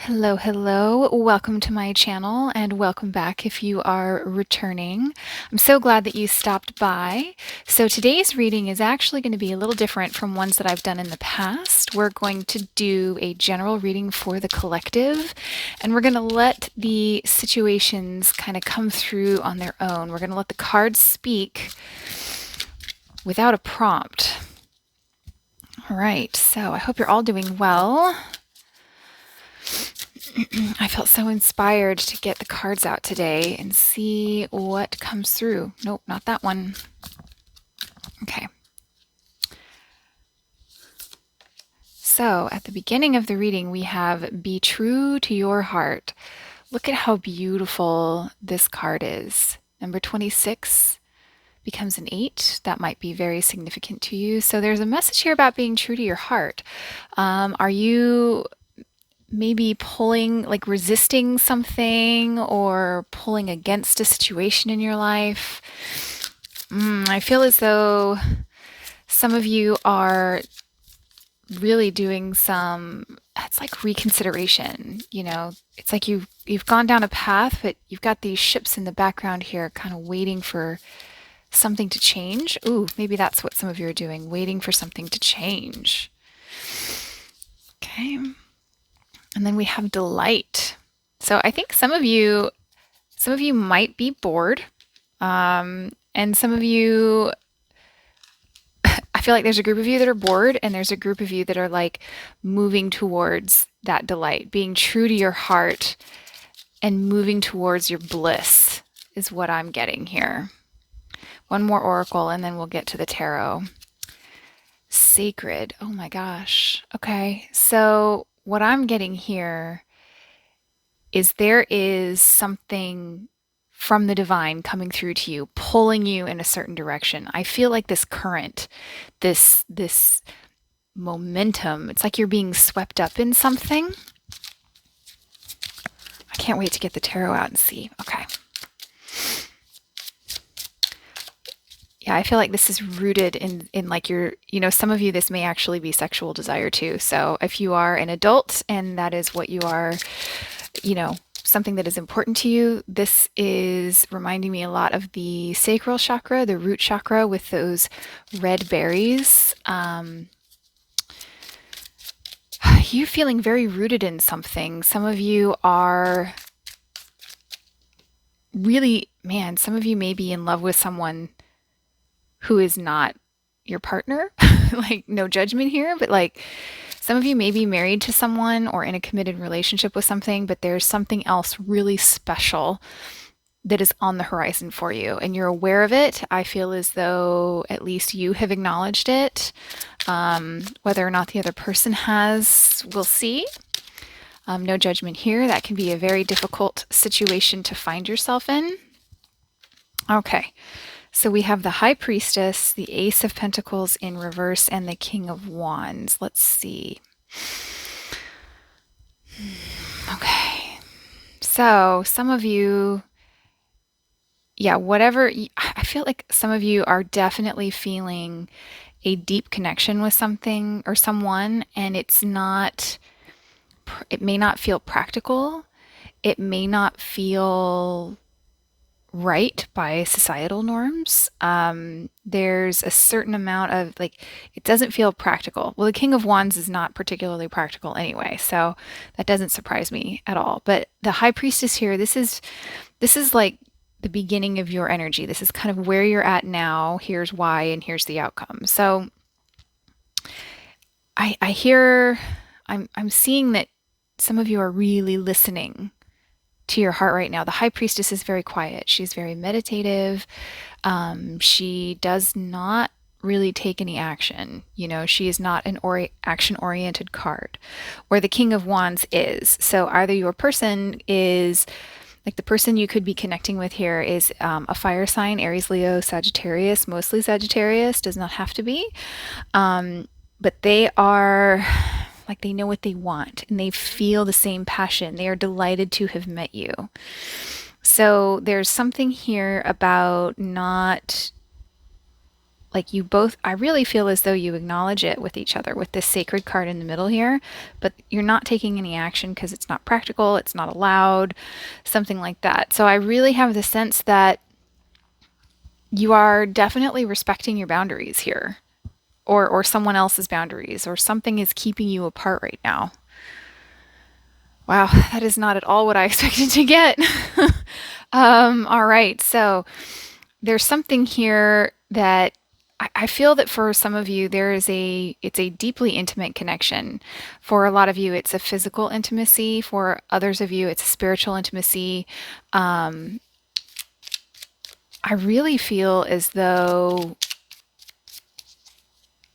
Hello, hello. Welcome to my channel and welcome back if you are returning. I'm so glad that you stopped by. So today's reading is actually going to be a little different from ones that I've done in the past. We're going to do a general reading for the collective, and we're going to let the situations kind of come through on their own. We're going to let the cards speak without a prompt. All right, so I hope you're all doing well. I felt so inspired to get the cards out today and see what comes through. Nope, not that one. Okay. So at the beginning of the reading, we have Be True to Your Heart. Look at how beautiful this card is. Number 26 becomes an 8. That might be very significant to you. So there's a message here about being true to your heart. Are you maybe pulling, like resisting something or pulling against a situation in your life? I feel as though some of you are really doing it's like reconsideration. It's like you've gone down a path, but you've got these ships in the background here kind of waiting for something to change. Ooh, maybe that's what some of you are doing, waiting for something to change. Okay. And then we have delight. So I think some of you might be bored. And some of you, I feel like there's a group of you that are bored, and there's a group of you that are like moving towards that delight, being true to your heart and moving towards your bliss is what I'm getting here. One more oracle and then we'll get to the tarot. Sacred. Oh my gosh. Okay. So what I'm getting here is there is something from the divine coming through to you, pulling you in a certain direction. I feel like this current, this momentum, it's like you're being swept up in something. I can't wait to get the tarot out and see. Okay. Yeah, I feel like this is rooted in like some of you, this may actually be sexual desire too. So if you are an adult and that is what you are, something that is important to you, this is reminding me a lot of the sacral chakra, the root chakra with those red berries. You feeling very rooted in something. Some of you are really, man, some of you may be in love with someone who is not your partner. Like, no judgment here, but like some of you may be married to someone or in a committed relationship with something, but there's something else really special that is on the horizon for you and you're aware of it. I feel as though at least you have acknowledged it. Whether or not the other person has, we'll see. No judgment here. That can be a very difficult situation to find yourself in. Okay. So we have the High Priestess, the Ace of Pentacles in reverse, and the King of Wands. Let's see. Okay. So some of you, I feel like some of you are definitely feeling a deep connection with something or someone, and it may not feel practical. It may not feel right by societal norms. There's a certain amount of it doesn't feel practical. Well, the King of Wands is not particularly practical anyway, so that doesn't surprise me at all. But the High Priestess here, this is like the beginning of your energy. This is kind of where you're at now. Here's why, and here's the outcome. So I'm seeing that some of you are really listening to your heart right now. The High Priestess is very quiet. She's very meditative. She does not really take any action. She is not an action-oriented card, where the King of Wands is. So either your person is, like the person you could be connecting with here is a fire sign, Aries, Leo, Sagittarius, mostly Sagittarius, does not have to be. But they are like, they know what they want and they feel the same passion. They are delighted to have met you. So there's something here about not like you both, I really feel as though you acknowledge it with each other with this sacred card in the middle here, but you're not taking any action because it's not practical, it's not allowed, something like that. So I really have the sense that you are definitely respecting your boundaries here, or someone else's boundaries, or something is keeping you apart right now. Wow, that is not at all what I expected to get. All right, so there's something here that I feel that for some of you there is it's a deeply intimate connection. For a lot of you, it's a physical intimacy. For others of you, it's a spiritual intimacy. Um, I really feel as though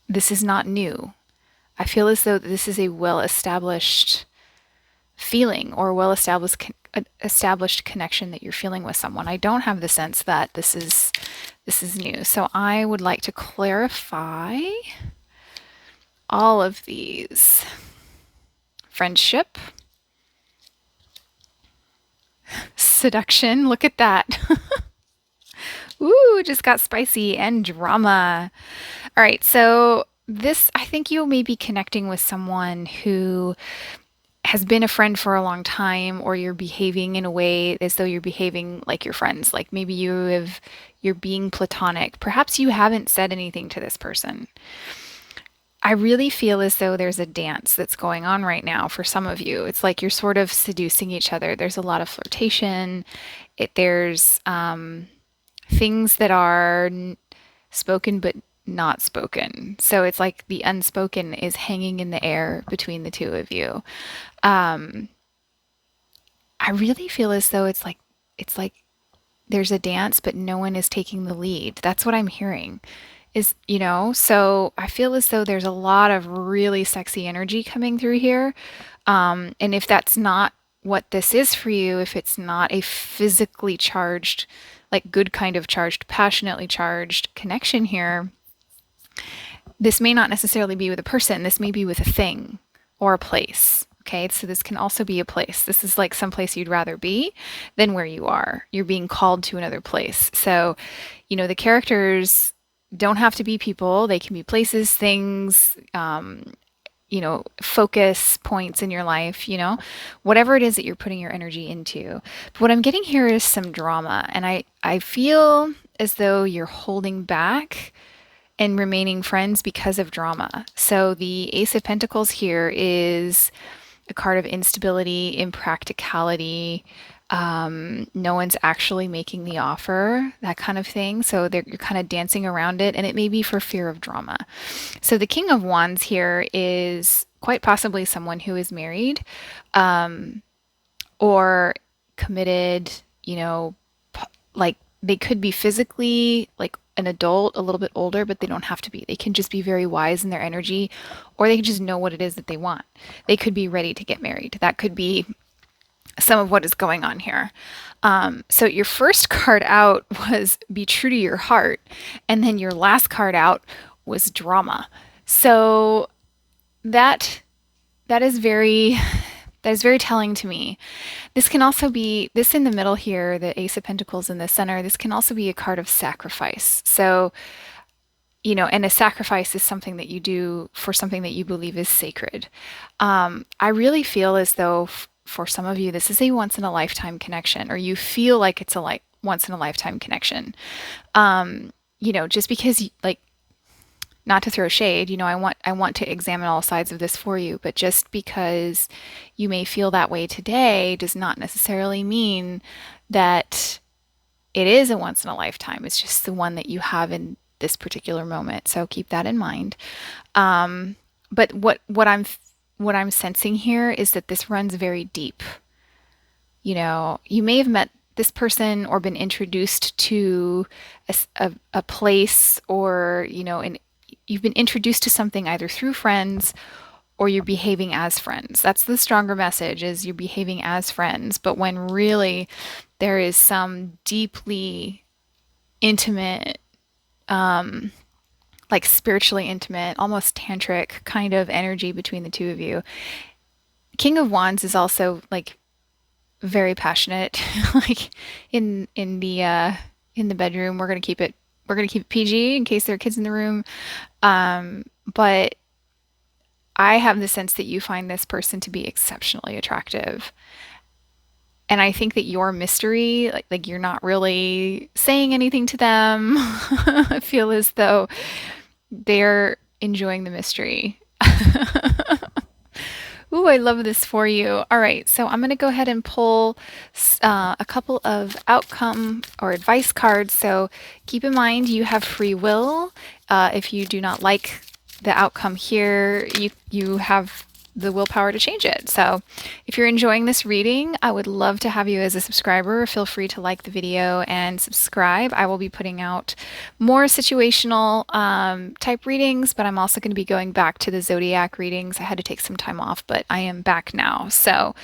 this is not new. I feel as though this is a well established feeling or well established connection that you're feeling with someone. I don't have the sense that this is new. So I would like to clarify all of these. Friendship, seduction, look at that. Ooh, just got spicy, and drama. All right, so this, I think you may be connecting with someone who has been a friend for a long time, or you're behaving in a way as though you're behaving like your friends. Like maybe you're being platonic. Perhaps you haven't said anything to this person. I really feel as though there's a dance that's going on right now for some of you. It's like you're sort of seducing each other. There's a lot of flirtation. There's things that are spoken but not spoken. So it's like the unspoken is hanging in the air between the two of you. Um, I really feel as though it's like there's a dance, but no one is taking the lead. That's what I'm hearing. Is, so I feel as though there's a lot of really sexy energy coming through here. And if that's not what this is for you, if it's not a physically charged, like good kind of charged, passionately charged connection here, this may not necessarily be with a person. This may be with a thing or a place. Okay, so this can also be a place. This is like some place you'd rather be than where you are. You're being called to another place. So, the characters don't have to be people. They can be places, things, focus points in your life, whatever it is that you're putting your energy into. But what I'm getting here is some drama. And I feel as though you're holding back and remaining friends because of drama. So the Ace of Pentacles here is a card of instability, impracticality. No one's actually making the offer, that kind of thing. So you're kind of dancing around it, and it may be for fear of drama. So the King of Wands here is quite possibly someone who is married, or committed, like they could be physically like an adult, a little bit older, but they don't have to be. They can just be very wise in their energy, or they can just know what it is that they want. They could be ready to get married. That could be some of what is going on here. So your first card out was be true to your heart, and then your last card out was drama. So that that is very that is very telling to me. This can also be, this in the middle here, the Ace of Pentacles in the center, this can also be a card of sacrifice. So, and a sacrifice is something that you do for something that you believe is sacred. I really feel as though for some of you, this is a once in a lifetime connection, or you feel like it's a once in a lifetime connection. Just because like, not to throw shade, I want to examine all sides of this for you, but just because you may feel that way today does not necessarily mean that it is a once in a lifetime. It's just the one that you have in this particular moment. So keep that in mind. But what I'm sensing here is that this runs very deep. You may have met this person or been introduced to a place, or you've been introduced to something either through friends, or you're behaving as friends. That's the stronger message, is you're behaving as friends. But when really there is some deeply intimate, like spiritually intimate, almost tantric kind of energy between the two of you. King of Wands is also like very passionate, like in the bedroom. We're we're going to keep it PG in case there are kids in the room. But I have the sense that you find this person to be exceptionally attractive. And I think that your mystery, like you're not really saying anything to them. I feel as though they're enjoying the mystery. Ooh, I love this for you. All right, so I'm going to go ahead and pull a couple of outcome or advice cards. So keep in mind you have free will. If you do not like the outcome here, you have the willpower to change it. So if you're enjoying this reading, I would love to have you as a subscriber. Feel free to like the video and subscribe. I will be putting out more situational type readings, but I'm also going to be going back to the zodiac readings. I had to take some time off, but I am back now. So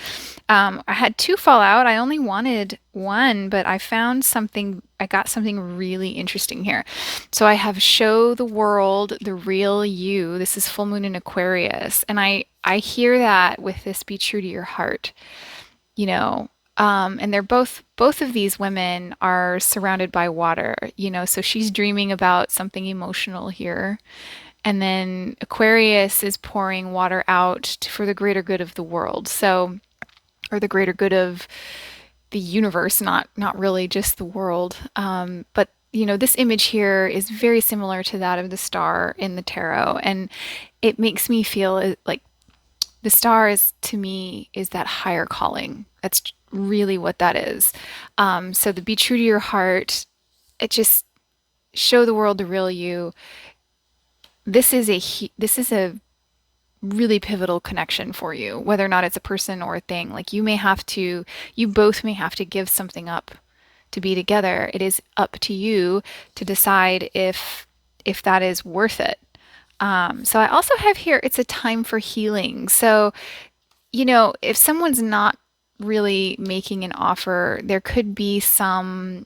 I had two fall out. I only wanted one, but I found something. I got something really interesting here. So I have show the world the real you. This is full moon in Aquarius, and I hear that with this be true to your heart, you know. And they're both of these women are surrounded by water, you know, so she's dreaming about something emotional here. And then Aquarius is pouring water out for the greater good of the world. So, or the greater good of the universe, not really just the world. But you know, this image here is very similar to that of the star in the tarot, and it makes me feel like the star is to me is that higher calling. That's really what that is. So the be true to your heart, it just show the world the real you. This is a really pivotal connection for you, whether or not it's a person or a thing. Like you both may have to give something up to be together. It is up to you to decide if that is worth it. So I also have here, it's a time for healing. So, you know, if someone's not really making an offer, there could be some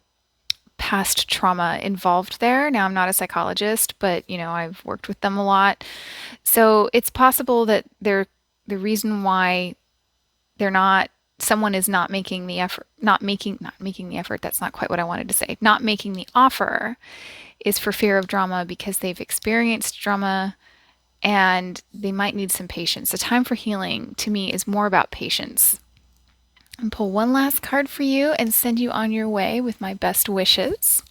past trauma involved there. Now, I'm not a psychologist, but you know, I've worked with them a lot. So it's possible that the reason why they're not someone is not making the effort, not making the effort, that's not quite what I wanted to say. Not making the offer is for fear of drama because they've experienced drama and they might need some patience. The time for healing to me is more about patience. And pull one last card for you and send you on your way with my best wishes.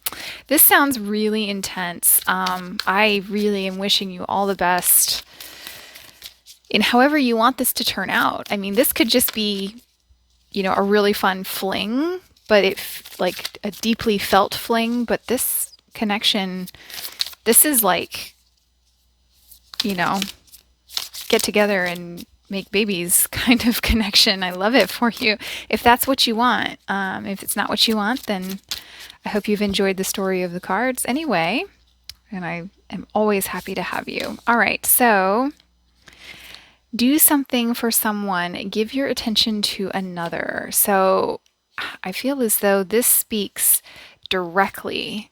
This sounds really intense. I really am wishing you all the best in however you want this to turn out. I mean, this could just be, you know, a really fun fling, but like a deeply felt fling. But this connection, this is like, you know, get together and make babies kind of connection. I love it for you. If that's what you want. If it's not what you want, then I hope you've enjoyed the story of the cards anyway. And I am always happy to have you. All right, so do something for someone, give your attention to another. So I feel as though this speaks directly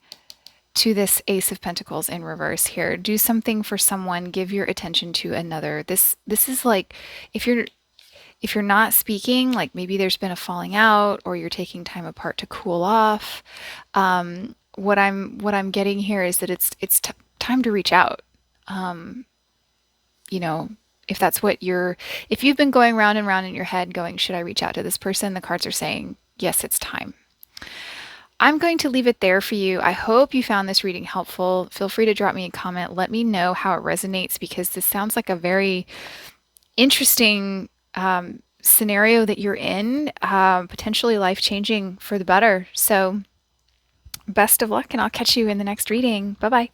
to this Ace of Pentacles in reverse here. Do something for someone, give your attention to another. This is like if you're not speaking, like maybe there's been a falling out or you're taking time apart to cool off. What I'm getting here is that it's time to reach out. You know, if you've been going round and round in your head going, should I reach out to this person? The cards are saying, yes, it's time. I'm going to leave it there for you. I hope you found this reading helpful. Feel free to drop me a comment. Let me know how it resonates because this sounds like a very interesting scenario that you're in, potentially life-changing for the better. So best of luck, and I'll catch you in the next reading. Bye-bye.